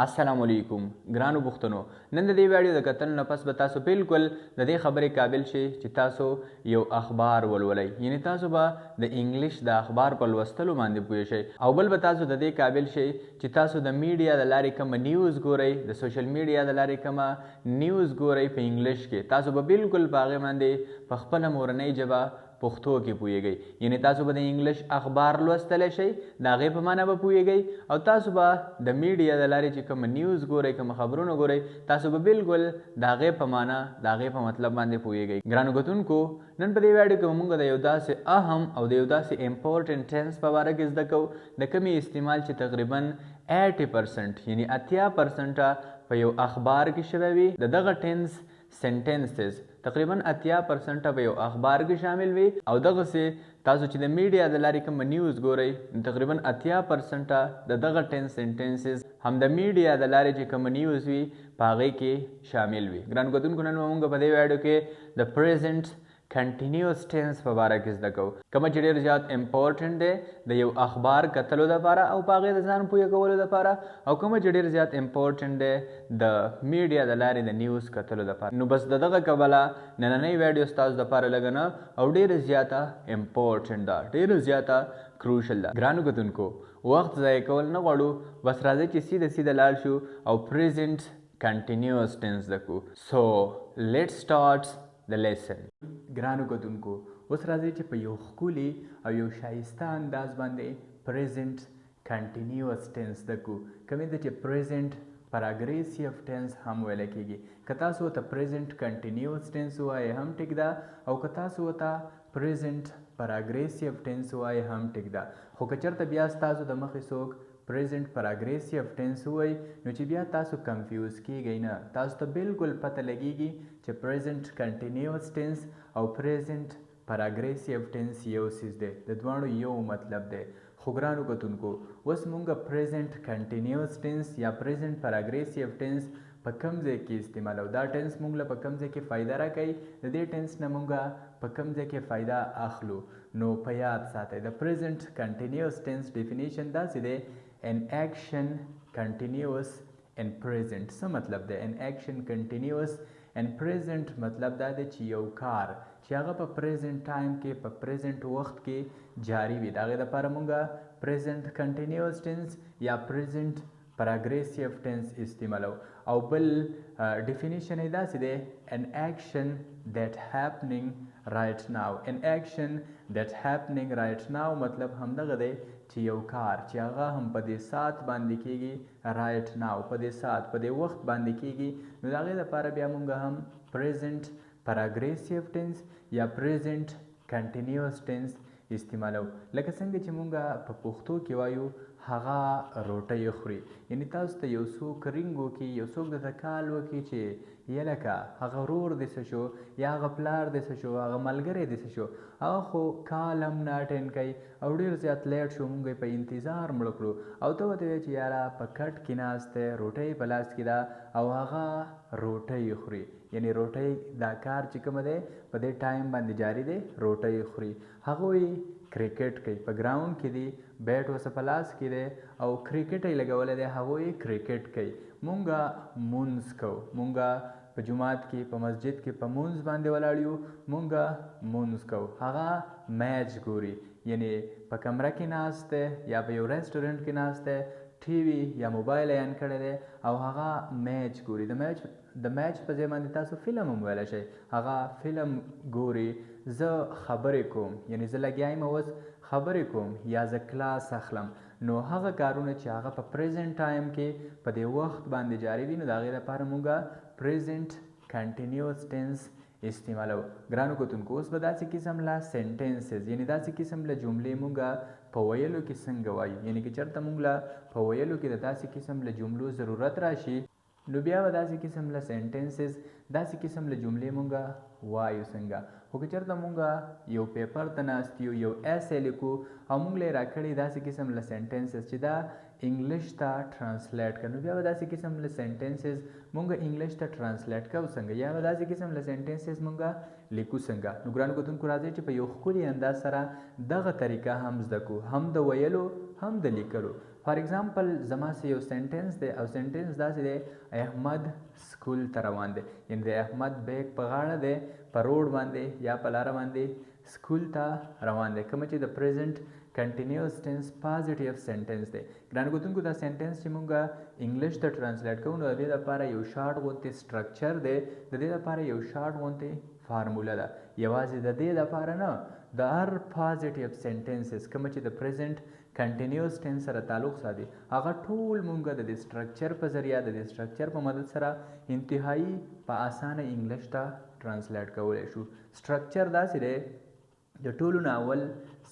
अस्सलाम वालेकुम ګرانو پښتنو نن د دې ویډیو د کتل نه پس به تاسو بالکل د دې خبرې قابل شئ چې تاسو یو اخبار ولولئ، یعنی تاسو به د انګلیش د اخبار په لوستلو باندې پوه شئ، او بل به تاسو د دې قابل شئ چې تاسو د میډیا د لارې کوم نیوز ګورئ، د سوشل میډیا د لارې کوم نیوز ګورئ په انګلیش کې، تاسو به بالکل په هغې باندې په خپله مورنۍ ژبه پښتو کې پوهیږئ، یعنی تاسو به د انګلیش اخبار لوستلی شئ، د هغې په معنا به پوهیږئ، او تاسو به د میډیا د لارې چې کوم نیوز ګورئ، کوم خبرونه ګورئ، تاسو به بالکل د هغې په معنا د هغې په مطلب باندې پوهیږئ. ګرانو کتونکو نن په دې ویډیو کې موږ د یو داسې اهم او د یو داسې امپورټنټ ټینس په باره کې زده کوو د کومې استعمال چې تقریبا 80% یعنی 80% په یو اخبار کې شوی وي. د دغه ټینس سنټنسز تقریبا 80% به یو اخبار کې شامل وي، او دغسې تاسو چې د میډیا د لارې کوم نیوز ګورئ تقریبا 80% د دغه ټینس سنټنسز هم د میډیا د لارې چې کوم نیوز وي په هغې کې شامل وي. ګرانو کتونکو نن به موږ په دې ویډیو کې د پریزنټ کنټینیوس ټینس په باره کې زده کوو، کومه چې ډېر زیات امپورټنټ دی د یو اخبار کتلو دپاره او په هغې د ځان پوهه کولو دپاره، او کومه چې ډېر زیات امپورټنټ دی د میډیا د لارې د نیوز کتلو دپاره. نو بس د دغه کبله نننۍ ویډیو ستاسو دپاره لږه نه او ډېره زیاته امپورټنټ ده، ډېره زیاته کروشل ده. ګرانو کتونکو وخت ضایع کول نه غواړو، بس راځئ چې سیده سیده لاړ شو او پریزنټ کنټینیوس ټینس زده کړو. سو لیټس سټارټ د لیسن. ګرانو کتونکو اوس راځئ چې په یو ښکلي او یو ښایسته انداز باندې پریزنټ کنټینیوس ټینس زده کړو، کومې ته چې پریزنټ پراګریسیو ټینس هم ویلی کېږي. که تاسو ورته پریزنټ کنټینیوس ټینس ووایئ هم ټیک ده، او که تاسو ورته پریزنټ پراګریسیو ټینس ووایئ هم ټیک ده، خو که چېرته بیا ستاسو د مخې څوک پریزنټ پراګریسیو ټینس ووایي نو چې بیا تاسو کنفیوز کیږئ نه، تاسو ته بالکل پته لګیږي چې پریزنټ کنټینیوس ټینس او پریزنټ پراګریسیو ټینس یو څیز دی، د دواړو یو مطلب دی. خو ګرانو کتونکو اوس مونږ پریزنټ کنټینیوس ټینس یا پریزنټ پراګریسیو ټینس په کوم ځای کې استعمالو، دا ټینس مونږ له په کوم ځای کې فایده راکوي، د دې ټینس نه مونږ په کوم ځای کې فایده اخلو. نو په یاد ساتئ د پریزنټ کنټینیوس ټینس ډیفینیشن داسې دی: an action continuous and present. څه مطلب دی an action continuous and present؟ مطلب دا دی چې یو کار چې هغه په پریزنټ ټایم کې په پریزنټ وخت کې جاری وي، د هغې دپاره مونږ پریزنټ کنټینیوس ټینس یا پریزنټ پراګریسیو ټینس استعمالو. او بل ډیفینیشن یې داسې دی: an action that happening right now. an action that happening right now مطلب همدغه دی چې یو کار چې هغه هم په دې ساعت باندې کیږي، رایټ ناو په دې ساعت په دې وخت باندې کیږي، نو د هغې دپاره بیا مونږ هم پریزنټ پراګریسیو ټینس یا پریزنټ کنټینیوس ټینس استعمالو. لکه څنګه چې مونږ په پښتو کې وایو هغه روټۍ خوري، یعنی تاسو ته یو څوک رینګ وکړي، یو څوک درته کال وکړي چې یلکه هغه ورور دې څه شو یا هغه پلار دې څه شو، هغه ملګری دې څه شو، هغه خو کال هم نه اټینډ کوي او ډېر زیات لیټ شو، مونږ یې په انتظار مړه کړو، او ته ورته وایې چې یاره په کټ کې ناست دی، روټۍ په لاس کې ده او هغه روټۍ خوري، یعنی روټۍ دا کار چې کومه دی په دې ټایم باندې جاری دی، روټۍ خوري. هغوی کرکټ کوي، په ګراونډ کې دی، بیټ ورسره په لاس کې دی او کرکټ یې لګولی دی، هغوی کرکټ کوي. مونږ مونځ کوو، مونږ په جومات کې په مسجد کې په مونځ باندې ولاړ یو، مونږ مونځ کوو. هغه میچ ګوري، یعنی په کمره کې ناست دی یا په یو ریسټورنټ کې ناست دی، ټي وي یا موبایل یې آن کړی دی او هغه میچ ګوري. د میچ په ځای باندې تاسو فلم هم ویلی شئ، هغه فلم ګوري. زه خبرې کوم، یعنی زه لګیا یم اوس خبرې کوم یا زه کلاس اخلم، نو هغه کارونه چې هغه په پریزنټ ټایم کې په دې وخت باندې جاری وي، نو د هغې لپاره مونږ پریزنټ کنټینیوس ټینس استعمالو. ګرانو کتونکو اوس به داسې قسم له سنټنسز یعنی داسې قسم له جملې مونږ په ویلو کې څنګه وایو، یعنی که چېرته مونږ له په ویلو کې د داسې قسم له جملو ضرورت راشي نو بیا به داسې قسم له سنټنسز داسې قسم له جملې مونږ وایو څنګه. خو که چېرته مونږ یو پیپر ته ناست یو ایسې لیکو او مونږ له یې راکړي داسې قسم له سنټنسز چې دا انګلیش ته ټرانسلیټ کړو، نو بیا به داسې قسم له سنټنسز مونږ انګلیش ته ټرانسلیټ کوو څنګه، یا به داسې قسم له سنټنسز مونږ لیکو څنګه. نو ګرانو کتونکو راځئ چې په یو ښکلي انداز سره دغه طریقه هم زده کړو، هم د ویلو هم د لیکلو. فار ایگزامپل زما سه یو سنټنس دی او سنټنس داسې دی احمد سکول ته روان دی، یعنې د احمد بیگ په غاړه دی، په روډ باندې یا په لاره باندې سکول ته روان دی، کومه چې د پریزنټ کنټینیوس ټینس پازیټیو سنټنس دی. ګرانو کتونکو دا سنټنس چې مونږ انګلیش ته ټرانسلیټ کوو نو د دې لپاره یو شارټ غوندې سټرکچر دی، د دې لپاره یو شارټ غوندې فارموله ده. یوازې د دې لپاره نه، د هر پازیټیو سنټنسز کومه چې د پریزنټ کنټینیوس ټینس سره تعلق ساتي هغه ټول مونږ د دې سټرکچر په ذریعه د دې سټرکچر په مدد سره انتهایی په اسانه انګلیش ته ټرانسلیټ کولی شو. سټرکچر داسې دی د ټولو نه اول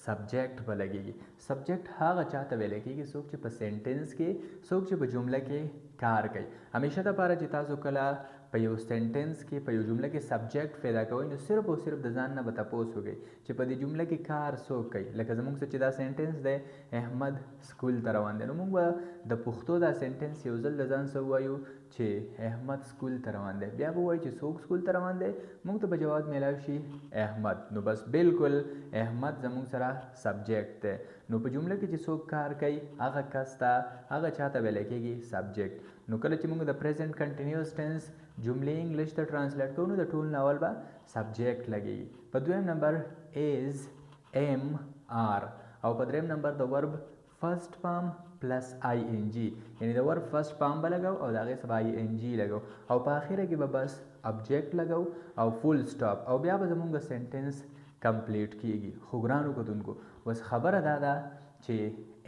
سبجیکټ به لګېږي. سبجیکټ هغه چاته ویلی کېږي څوک چې په سنټنس کې، څوک چې په جمله کې کار کوي. همیشه دپاره چې تاسو کله په یو سنټنس کې په یو جمله کې سبجیکټ پیدا کوئ نو صرف او صرف د ځان نه به تپوس وکړئ چې په دې جمله کې کار څوک کوي. لکه زموږ سره چې دا سنټنس دی احمد سکول ته روان دی، نو موږ به د پښتو دا سنټنس یو ځل د ځان سره ووایو چې احمد سکول ته روان دی، بیا به ووایو چې څوک سکول ته روان دی، موږ ته به جواب میلاو شي احمد. نو بس بالکل احمد زموږ سره سبجیکټ دی. نو په جمله کې چې څوک کار کوي هغه کس ته، هغه چاته ویلی کېږي سبجیکټ. نو کله چې موږ د پریزنټ کنټینیوس ټینس جملې انګلیش ته ټرانسلیټ کوو نو د ټول نه اول به سبجیکټ لګېږي. په دویم نمبر ایز ایم آر او په دریم نمبر د ورب فرست فارم پلس آئی این جی، یعنی د ورب فرست فارم به لګو او د هغې سره آئی این جی لګو او په اخره کې به بس ابجیکټ لګو او فول سټاپ او بیا به زموږ سنټنس کمپلیټ کیږي. خو ګرانو کتونکو اوس خبره دا ده چې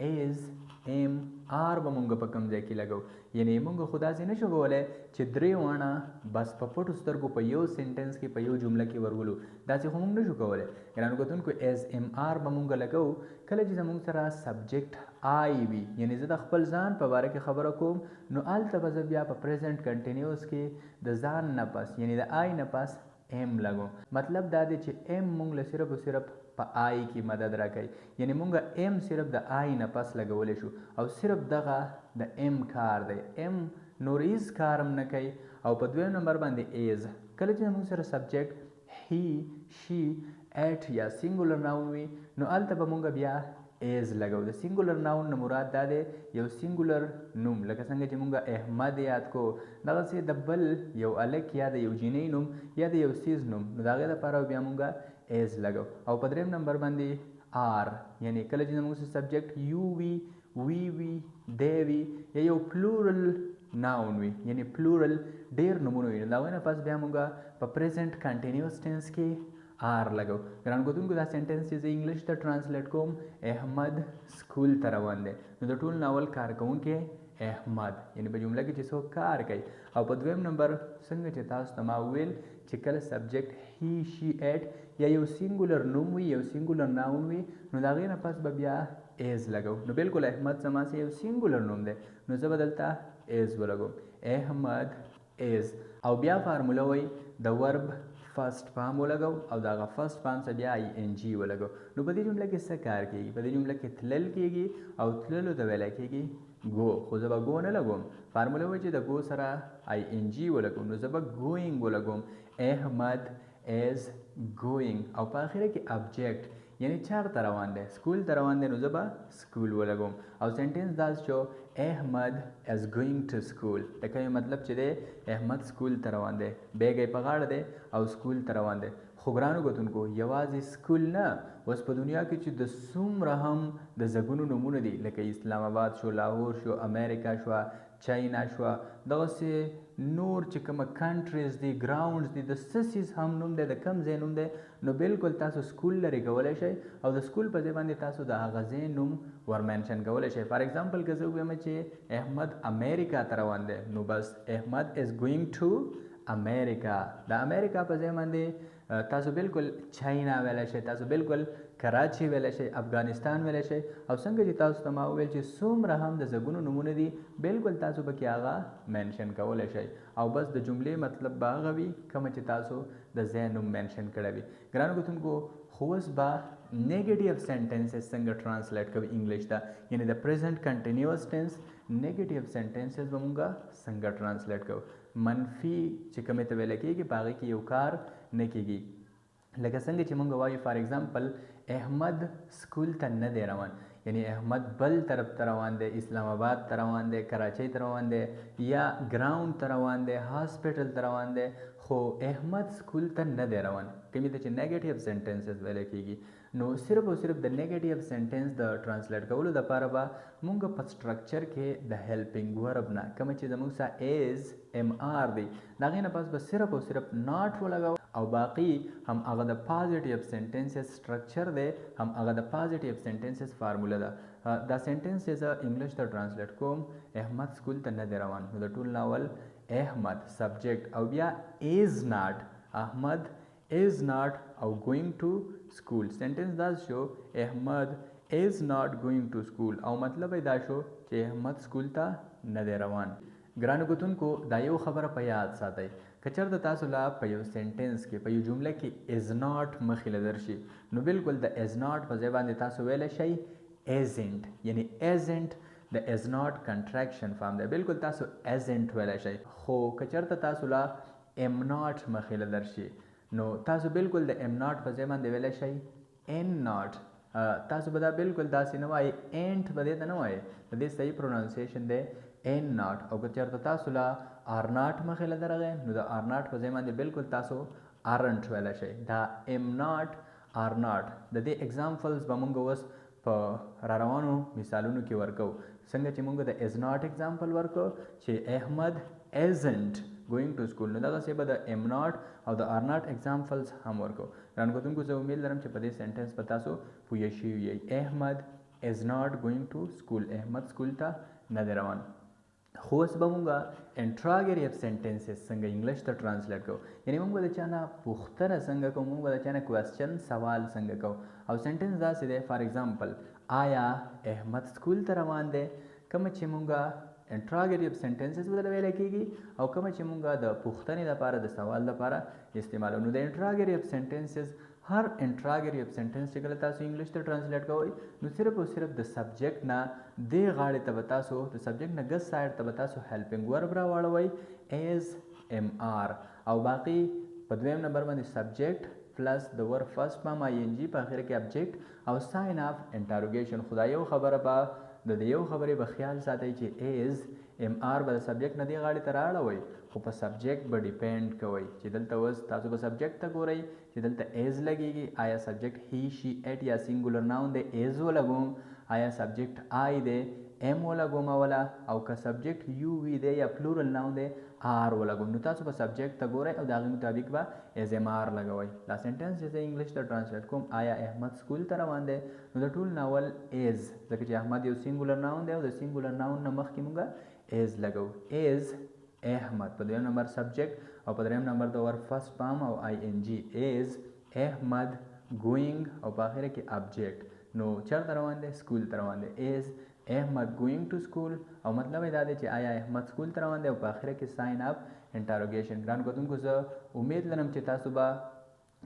ایز ایم آر به مونږ په کوم ځای کې لګو، یعنی مونږ خو داسې نشو کولی چې درې واڼه بس په پټو سترګو په یو سنټنس کې په یو جمله کې ورولو، داسې خو مونږ نشو کولی. ګرانو کتونکو ایز ایم آر به مونږ لګو کله چې زموږ سره سبجیکټ آی وي، یعنی زه د خپل ځان په باره کې خبره کوم نو هلته به زه بیا په پریزنټ کنټینیوس کې د ځان نه پس یعنی د آی نه پس ایم لګو. مطلب دا دی چې ایم مونږ له صرف او صرف په آی کې مدد راکوي، یعنی مونږ ایم صرف د آی نه پس لګولی شو او صرف دغه د ایم کار دی، ایم نور هیڅ کار هم نه کوي. او په دویم نمبر باندې ایز کله چې مونږ سره سبجیکټ هی شي ایټ یا سینګولر ناون وي نو هلته به مونږ بیا ایز لګو. د سینګولر ناون نه مراد دا دی یو سینګولر نوم، لکه څنګه چې مونږ احمد یاد کو دغسې د بل یو الک یا د یو جینۍ نوم یا د یو سیز نوم، نو د هغې دپاره بیا مونږ ایز لګو. او په دریم نمبر باندې آر، یعنی کله چې زموږ سبجیکټ یو وي، وی وي، دی وي یا یو پلورل ناون وي، یعنی پلورل ډېر نومونه وي، نو د هغوی نه پس بیا مونږ په پریزنټ کنټینیوس ټینس کې آر لګو. ګران کتونکو دا سنټنس چې زه انګلیش ته ټرانسلیټ کوم احمد سکول ته روان دی، نو د ټول ناول کارکوونکی احمد، یعنی په جمله کې چې څوک کار کوي. او په دویم نمبر څنګه چې تاسو ته ما وویل چې کله سبجیکټ هی شي ایټ یا یو سینګولر نوم وي، یو سینګولر ناون وي، نو د هغې نه پس به بیا ایز لګو. نو بالکل احمد زما سه یو سینګولر نوم دی نو زه به دلته ایز ولګوم، احمد ایز. او بیا فارموله وایي د ورب فرست فارم ولګو او د هغه فرست فارم څخه بیا آی این جی ولګو. نو په دې جمله کې څه کار کېږي؟ په دې جمله کې تلل کېږي او تللو ته ویلی کېږي ګو، خو زه به ګو نه لګوم. فارموله وایي چې د ګو سره آی این جی ولګوم، نو زه به ګوینګ ولګوم، احمد ایز ګوینګ. او په اخره کې ابجیکټ یعنی چېرته روان دی، سکول ته روان دی، نو زه به سکول ولګوم. او سنټنس داسې شو احمد از ګوینګ ټو سکول، لکه یو مطلب چې دی احمد سکول ته روان دی، بیګ یې په غاړه دی او سکول ته روان دی. خو ګرانو کتونکو یوازې سکول نه، اوس په دنیا کې چې د څومره هم د زګونو نومونه دي لکه اسلام آباد شو، لاهور شو، امریکا شوه، چاینا شوه، دغسې نور چې کومه کنټریز دي، ګراونډز دي، د څه څیز هم نوم دی، د کوم ځای نوم دی، نو بالکل تاسو سکول لرې کولی شئ او د سکول په ځای باندې تاسو د هغه ځای نوم ور منشن کولی شئ. فار ایگزامپل که زه ووایم چې احمد امریکا ته روان دی نو بس احمد از ګوینګ ټو امریکا. د امریکا په ځای باندې تاسو بالکل چاینا ویلی شئ، تاسو بالکل کراچي ویلی شئ، افغانستان ویلی شئ. او څنګه چې تاسو ته ما وویل چې څومره هم د زګونو نومونه دي بالکل تاسو پکې هغه منشن کولی شئ او بس د جملې مطلب به هغه وي کومه چې تاسو د ځای نوم منشن کړی وي. ګرانو کتونکو خو اوس به نیګیټیو سنټنسز څنګه ټرانسلیټ کوي انګلیش ته، یعنی د پریزنټ کنټینیوس ټینس نیګیټیو سنټنسز به مونږ څنګه ټرانسلیټ کوو. منفي چې کومې ته ویلی کېږي په هغې کې یو کار نه کېږي، لکه څنګه چې مونږ وایو فار ایگزامپل احمد سکول ته نه دی روان، یعنی احمد بل طرف ته روان دی، اسلام آباد ته روان دی، کراچۍ ته روان دی، یا ګراوند ته روان دی، هاسپټل ته روان دی، خو احمد سکول ته نه دی روان. کومې ته چې نیګیټیو سنټنسز ویل کېږي. نو صرف او صرف د نیګیټیو سنټنس د ټرانسلیټ کولو دپاره به مونږ په سټرکچر کې د هیلپینګ ورب نه کوم چې زموږ سره ایز ام آر دی د هغې نه پس به صرف او صرف ناټ ولګوو او باقي هم هغه د پازیټیو سنټنسز سټرکچر دی، هم هغه د پازیټیو سنټنسز فارموله ده. دا سنټنس چې زه انګلیش ته ټرانسلیټ کوم، احمد سکول ته نه دی روان، نو د ټول ناول احمد سبجیکټ او بیا ایز ناٹ، احمد is not او going to school. sentence دا شو احمد is not going to school او مطلب دا شو چې احمد سکول ته نه دی روان. ګرانو کتونکو دا یو خبره په یاد ساتئ، که چېرته تاسو لا په یو سنټنس کې په یو جمله کې is not مخې له درشي نو بالکل د is not په ځای باندې تاسو ویلی شئ isn't، یعنی isn't د is not contraction فارم دی، بالکل تاسو isn't ویلی شئ. خو که چېرته تاسو لا am not مخې له درشي نو تاسو بالکل د ام ناٹ په ځای باندې ویلی شئ ان ناٹ. تاسو به دا بالکل داسې نه وایئ، اینټ به دې ته نه وایئ، د دې صحیح پرونانسیشن دی ان ناٹ. او که چېرته تاسو لا آر ناٹ مخې له درغی نو د آر ناٹ په ځای باندې بالکل تاسو آرنټ ویلی شئ. دا ام ناٹ آر ناٹ د دې اگزامپلز به مونږ اوس په را روانو مثالونو کې ورکو. څنګه چې مونږ د از ناٹ اگزامپل ورکو چې احمد isn't going to school، نو دغسې به د ام ناٹ او د آر ناٹ اگزامپلز هم ورکو. ګرانو کتونکو زه امید لرم چې په دې سنټنس به تاسو پوه شوي یئ. احمد is not going to school، احمد سکول ته نه دی روان. خو اوس به مونږ انټراګریټ سنټنسز څنګه انګلیش ته ټرانسلیټ کوو، یعنی مونږ به د چا نه پوښتنه څنګه کوو، مونږ به د چا نه کوېسچن سوال څنګه کوو. او سنټنس داسې دی فار ایگزامپل آیا احمد سکول ته روان دی، کومه چې مونږ انټراګریټ سنټنسز بدل ویل کېږي او کومه چې مونږ د پوښتنې لپاره د سوال لپاره استعمالو. نو د انټراګریټ سنټنسز هر انټراګریټ سنټنس چې کله تاسو انګلیش ته ټرانسلیټ کوئ نو صرف او صرف د سبجیکټ نه دې غاړې ته به تاسو د سبجیکټ نه ګس سایډ ته به تاسو هیلپینګ ورب راواړوئ ایز ام آر، او باقي په دویم نمبر باندې سبجیکټ پلس د ور فرست فارم آی ان جی په اخر کې ابجیکټ او ساین آف انټروګیشن. خو دا یو خبره به د دې یو خبرې به خیال ساتئ چې ایز ام آر به د سبجیکټ نه دې غاړې ته رااړوئ، خو په سبجیکټ به ډیپینډ کوئ چې دلته اوس تاسو به سبجیکټ ته ګورئ چې دلته ایز لګیږي، آیا سبجیکټ هی شي ایټ یا سینګولر ناون دی ایز ولګوم، آیا سبجیکټ آی دی ایم ولګوم اوله، او که سبجیکټ یو وی دی یا پلورل ناون دی آر ولګوم. نو تاسو به سبجیکټ ته ګورئ او د هغې مطابق به ایز ام آر لګوئ. دا سنټنس چې زه انګلیش ته ټرانسلیټ کوم آیا احمد سکول ته روان دی، نو د ټول ناول ایز، ځکه چې احمد یو سینګولر ناون دی او د سینګولر ناون نه مخکې مونږ ایز لګو. ایز احمد په دویم نمبر سبجیکټ او په دریم نمبر د ور فرست فارم او آی ان جی. ایز احمد ګوینګ او په اخره کې ابجیکټ. نو چېرته روان دی؟ سکول ته روان دی. ایز احمد ګوینګ ټو سکول او مطلب یې دا دی چې آیا احمد سکول ته روان دی او په اخره کې ساین اپ انټروګیشن. ګرانو کتونکو زه امید لرم چې تاسو به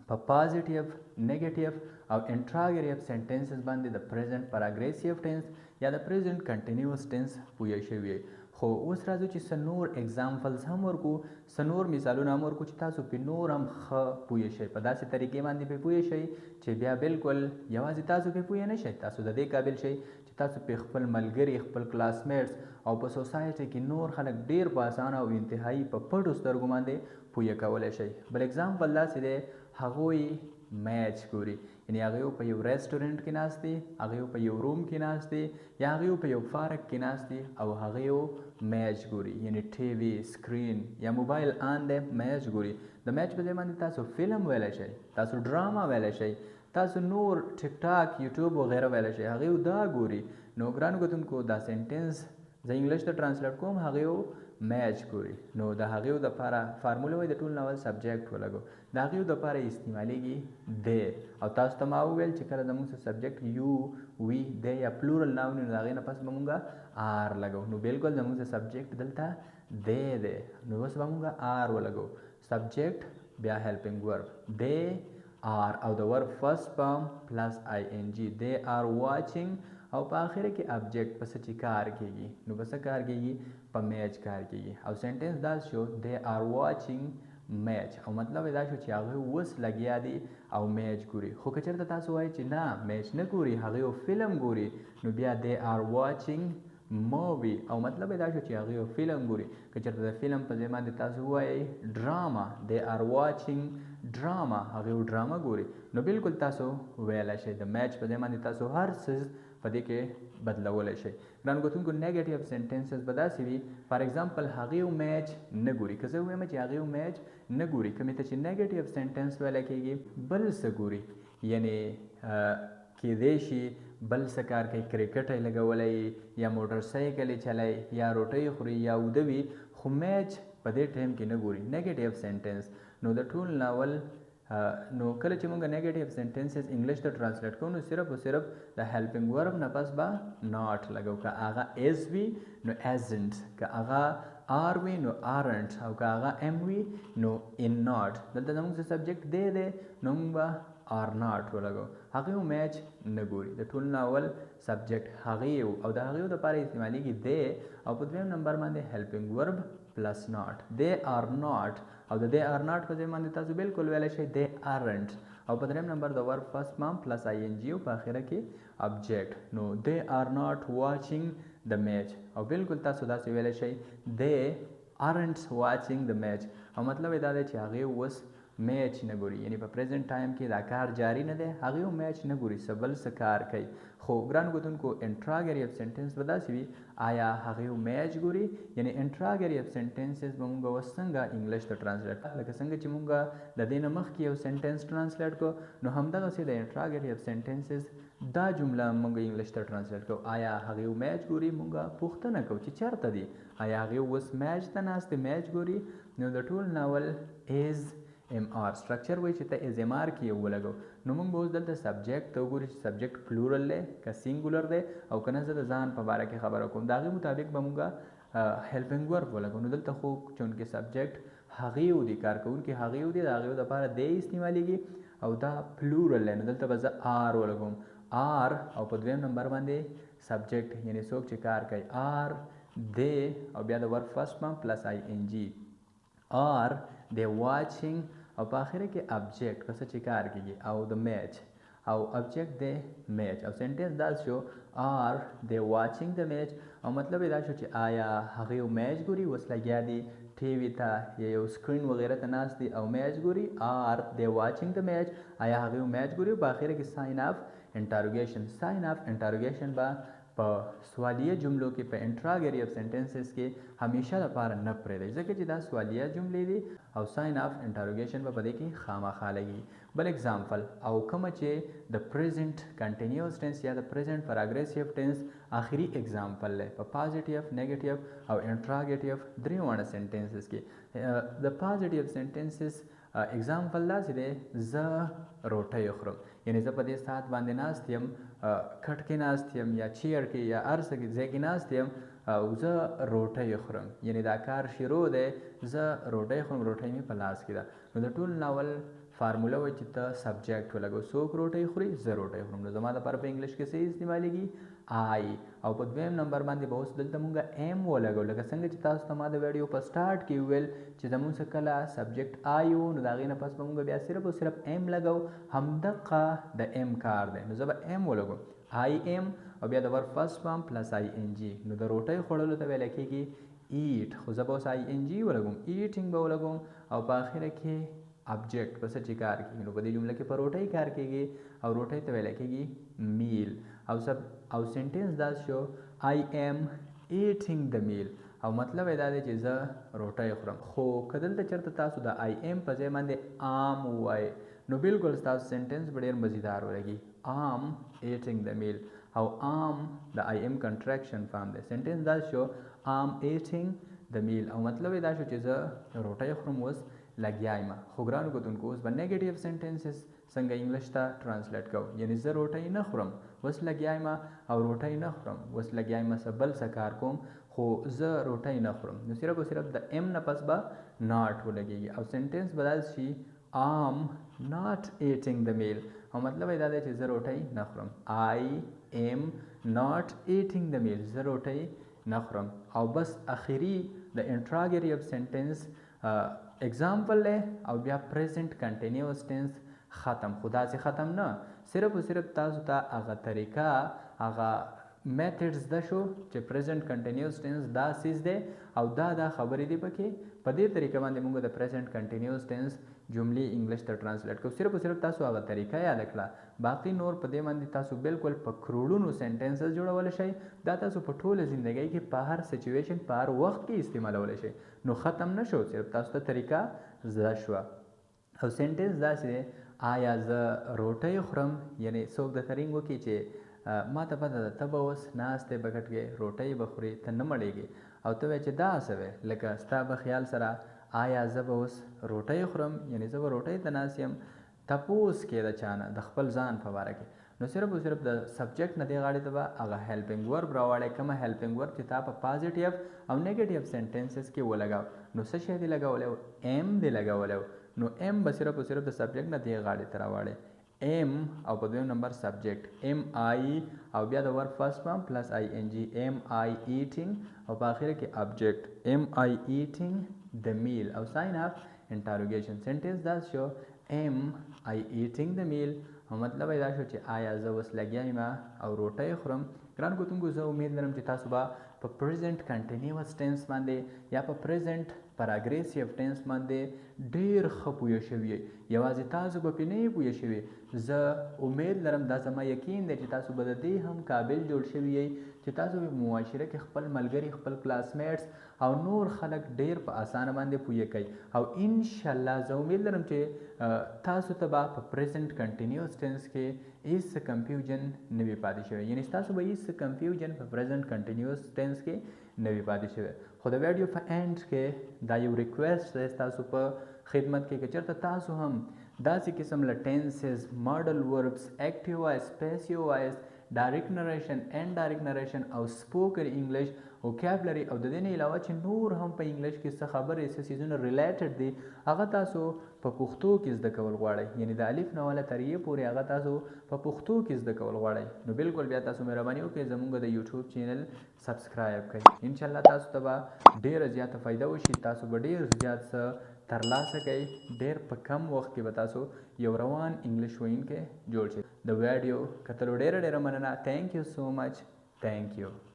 په پازیټیو، نیګیټیو او انټراګریټ سنټنسز باندې د پریزنټ پراګریسیو ټینس یا د پریزنټ کنټینیوس ټینس پوه شوي یئ. خو اوس راځو چې څه نور اگزامپلز هم ورکو، څه نور مثالونه هم ورکو چې تاسو پې نور هم ښه پوه شئ، په داسې طریقې باندې پې پوه شئ چې بیا بالکل یوازې تاسو پې پوه نه شئ، تاسو د دې قابل شئ چې تاسو پې خپل ملګري، خپل کلاسمیټس او په سوسایټي کې نور خلک ډیر په اسانه او انتهایی په پټو سترګو باندې پوه کولی شئ. بل اگزامپل داسې دی هغوی میچ ګوري، یعنی هغوی په یو ریسټورنټ کې ناست دي، هغوی په یو روم کې ناست دي یا هغوی په یو پارک کې ناست دي او هغوی میچ ګوري، یعنی ټي وي سکرین یا موبایل آن دی میچ ګوري. د میچ په ځای باندې تاسو فلم ویلی شئ، تاسو ډراما ویلی شئ، تاسو نور ټیک ټاک یوټیوب وغیره ویلی شئ، هغوی دا ګوري. نو ګرانو کتونکو دا سنټنس زه انګلیش ته ټرانسلیټ کوم هغوی میچ ګوري، نو د هغوی دپاره فارموله وایي د ټول ناول سبجیکټ ولګو، د هغوی دپاره استعمالیږي دی. او تاسو ته ما وویل چې کله زموږ څه سبجیکټ یو وي دی یا پلورل ناون نو د هغې نه پس به مونږ آر لګو. نو بالکل زموږ څه سبجیکټ دلته دی دی، نو اوس به مونږ آر ولګو. سبجیکټ بیا هیلپینګ ورب دی آر او د ور فرست فارم پلس آی ان جی. دی آر واچینګ او په آخره کې ابجیکټ په څه چې کار کېږي، نو په څه کار کېږي؟ په میچ کار کېږي. او سنټنس دا شو دی آر واچینګ میچ او مطلب دا شو چې هغه اوس لګیا دي او میچ ګوري. خو که چېرته تاسو وایئ چې نه میچ نه ګوري هغه یو فلم ګوري نو بیا they are watching movie او مطلب دا شو چې هغه یو فلم ګوري. که چېرته د فلم په ځای باندې تاسو ووایئ ډراما they are watching ډراما هغه یو ډراما ګوري نو بالکل تاسو ویلی شئ. د میچ په ځای باندې تاسو هر څه په دې کې بدلولی شئ. ګرانو کتونکو نیګیټیو سینټنسز به داسې وي فار ایگزامپل هغې یو میچ نه ګوري. که زه ووایم چې هغې یو میچ نه ګوري کومې ته چې نیګیټیو سینټنس ویلی کېږي بل څه ګوري یعنې کیدای شي بل څه کار کوي کرکټ یې لګولی یا موټر سایکل یې چلی یا روټۍ خوري یا اوده وي خو میچ په دې ټایم کې نه ګوري نیګیټیو سینټنس. نو د ټول ناول نو کله چې موږ نیګیټیو سینټنسز انګلیش ته ټرانسلیټ کوو نو صرف او صرف د هیلپینګ ورب نه پس به ناٹ لګو. که هغه ایز وي نو ایزنټ، که هغه آر وي نو آرنټ او که هغه ایم وي نو ان ناٹ. دلته زموږ څه سبجیکټ دی نو موږ به آر ناٹ ولګو. هغې یو میچ نه ګوري د ټول ناول سبجیکټ هغې یو او د هغې دپاره استعمالیږي دی او په دویم نمبر باندې هیلپینګ ورب پلس ناٹ. they are not او د they are not په ځای باندې تاسو بالکل ویلی شئ they aren't او په دریم نمبر د ورب فرست فارم پلس ING او په آخره کې object. نو they are not watching the match او بالکل تاسو داسې ویلی شئ they aren't watching the match او مطلب یې دا دی چې هغې اوس میچ نه ګوري یعنی په پریزنټ ټایم کې دا کار جاری نه دی هغې یو میچ نه ګوري څه بل څه کار کوي. خو ګرانو کتونکو انټراګریف سینټنس به داسې وي آیا هغې یو میچ ګوري یعنی انټراګریف سینټنسز به موږ اوس څنګه انګلیش ته ټرانسلیټ لکه څنګه چې موږ د دې نه مخکې یو سینټنس ټرانسلیټ کړو نو همدغسې د انټراګریف سینټنسز دا جمله موږ انګلیش ته ټرانسلیټ کوو. آیا هغې یو میچ ګوري موږ پوښتنه کوو چې چېرته دی آیا هغې اوس میچ ته ناست دی میچ ګوري. نو د ټول ناول ایز MR سټرکچر وایي چې ته از MR کې یو ولګو نو موږ به اوس دلته سبجیکټ ته وګورو چې سبجیکټ پلورل دی که سینګولر دی او که نه زه د ځان په باره کې خبره کوم د هغې مطابق به موږ هیلپینګ ورب ولګو. نو دلته خو چونکې سبجیکټ هغې یو دی کارکوونکي هغې یو دی د هغې دپاره دی استعمالیږي او دا پلورل دی نو دلته به زه آر ولګوم آر او په دویم نمبر باندې سبجیکټ یعنی څوک چې کار کوي آر دی او بیا د ورب فرست فارم پلس ING آر دی واچینګ او په آخره کې ابجیکټ پس چې کار کېږي او د میچ او ابجیکټ دی میچ او سینټنس دا شو آر دی واچینګ د میچ او مطلب یې دا شو چې آیا هغې یو میچ ګوري اوس لګیا دي ټي وي ته یا یو سکرین وغیره ته ناست دي او میچ ګوري آر دی واچینګ د میچ آیا هغې یو میچ ګوري او په آخره کې ساین آف انټاروګیشن ساین آف انټاروګیشن به په سوالیه جملو کې په انټراګریف سینټنسز کې همیشه لپاره نه پرېږدئ ځکه چې دا سوالیه جملې دي او ساین آف انټاروګیشن به په دې کې خامخا لګي. بل اگزامپل او کومه چې د پریزنټ کنټینیوس ټینس یا د پریزنټ پراګریسیو ټینس آخري اگزامپل دی په پازیټیو نیګیټیو او انټراګیټیو درې واړه سینټنسز کې. د پازیټیو سینټنسز اگزامپل داسې دی زه روټۍ خورم یعنی زه په دې ساعت باندې ناست یم کټ کې ناست یم یا چیر کې یا هر څه کې ځای کې ناست یم او زه روټۍ خورم یعنی دا کار شروع دی زه روټۍ خورم روټۍ مې په لاس کې ده. نو د ټول ناول فارموله وایي چې ته سبجیکټ ولګو څوک روټۍ خوري زه روټۍ خورم نو زما دپاره په انګلیش کې څه استعمالیږي آی او په دویم نمبر باندې به اوس دلته مونږ ایم ولګو لکه څنګه چې تاسو ته ما د ویډیو په سټارټ کې ویل چې زموږ څه کله سبجیکټ آی و نو د هغې نه پس به مونږ بیا صرف او صرف ایم لګو همدغه د ایم کار دی نو زه به ایم ولګو آی ایم او بیا د ورب فرست فارم پلس ING نو د روټۍ خوړلو ته ویلی کېږي ایټ خو زه به اوس ING ولګوم ایټینګ به ولګوم او په آخره کې ابجیکټ پس چې کار کېږي نو په دې جمله کې په روټۍ کار کېږي او روټۍ ته ویلی کېږي میل او سینټنس دا شو I am eating the meal او مطلب یې دا دی چې زه روټۍ خورم. خو که دلته چېرته تاسو د I am په ځای باندې am ووایئ نو بالکل ستاسو سینټنس به ډېر مزیدار ولګي am eating the meal او am د I am کنټریکشن فارم دی. سینټنس دا شو am eating the meal او مطلب یې دا شو چې زه روټۍ خورم اوس لګیا یم. خو ګرانو کتونکو اوس به نیګیټیو سینټنسز څنګه انګلیش ته ټرانسلیټ کوو یعنی زه روټۍ نه خورم اوس لګیا یم او روټۍ نه خورم اوس لګیا یم څه بل څه کار کوم خو زه روټۍ نه خورم نو صرف او صرف د ایم نه پس به ناٹ ولګېږي او سینټنس به داسې شي am not eating the meal او مطلب یې دا دی چې زه روټۍ نه خورم I am not eating the meal زه روټۍ نه خورم. او بس اخري د انټراګریف سینټنس एग्जाम्पल دی او بیا پریزنٹ کنټینیوس ټینس ختم خو داسې ختم نه صرف او صرف تاسو ته هغه طریقه هغه میتھډز زده شو چې پریزنٹ کنټینیوس ټینس دا سیز دی او دا خبرې دي پکې په دې طریقه باندې موږ د پریزنٹ کنټینیوس ټینس جملې انګلیش ته ټرانسلیټ کوو صرف او صرف تاسو هغه طریقه یاد کړه باقي نور په دې باندې تاسو بالکل په کروڑونو سنټنسز جوړولی شئ دا تاسو په ټوله زندګۍ کې په هر سچویشن په هر وخت کې استعمالولی شئ نو ختم نه شو صرف تاسو ته طریقه زده شوه او سنټنس داسې دی آیا زه روټۍ خورم یعنی څوک درته رینګ وکړي چې ما ته پته ده ته به اوس ناست یې بکټ کې روټۍ به خورې ته نه مړېږې او ته وایې چې دا څه وی لکه ستا به خیال سره آیا زه به اوس روټۍ خورم یعنی زه به روټۍ ته ناست یم تپوس کې د چا نه د خپل ځان په باره کې نو صرف او صرف د سبجیکټ نه دې غاړې ته به هغه هیلپینګ ورب راوړی کومه هیلپینګ ورب چې تا په پازیټیو او نیګیټیو سنټنسز کې ولګاو نو څه شی دې لګولی ایم دې لګولی نو ایم به صرف او صرف د سبجیکټ نه دې غاړې ته راوړی ایم او په دویم نمبر سبجیکټ ایم آی او بیا د ورب فرست فارم پلس آی ان جی ایم آی ایټینګ او په اخر کې ابجیکټ ایم آی ایټینګ د میل او ساین اف انټروګیشن سنټنس دا شو ایم آی ایټینګ د میل او مطلب دا شو چې آیا زه اوس لګیا یم او روټۍ خورم ګران کوتونکو زه امید لرم چې تاسو به په پریزنټ کنټینیوس ټینس باندې یا په پریزنټ پراګریسیو ټینس باندې ډیر ښه پوه شوي یوازې تاسو به پرې نه یې پوه شوي زه امید لرم دا زما یقین دی چې تاسو به د دې هم قابل جوړ شوي یئ چې تاسو په معاشره کې خپل ملګري خپل کلاسمیټس او نور خلک ډیر په اسانه باندې پوه کوي او انشاءالله زه امید لرم چې تاسو ته به په پریزنټ کنټینیوس ټینس کې هیڅ کنفیوژن نه وي پاتې شوی یعنی تاسو به هیڅ کنفیوژن په پریزنټ کنټینیوس ټینس کې نه وي پاتې شوی خو د ویډیو په اینډ کې دا یو ریکویسټ دی تاسو په خدمت کې که چېرته تاسو هم داسې قسم له ټینسز ماډل وربس ایکټیو وایس پیسیو وایس ډایرکټ نریشن اینډ ډایرکټ نریشن او سپوکن انګلیش وکیبلري او د دې نه علاوه چې نور هم په انګلیش کې څه خبرې څه څیزونه ریلیټډ دي هغه تاسو په پښتو کې زده کول غواړئ یعنی د الف نه والا تر یې پورې هغه تاسو په پښتو کې زده کول غواړئ نو بالکل بیا تاسو مهرباني وکړئ زموږ د یوټیوب چینل سبسکرایب کړئ انشاءالله تاسو ته به ډیره زیاته فایده وشي تاسو به ډیر زیات څه ترلاسه کوئ ډیر په کم وخت کې به تاسو یو روان انګلیش ویونکی جوړ شئ د ویډیو کتلو ډیره مننه تھینک یو سو مچ تھینک یو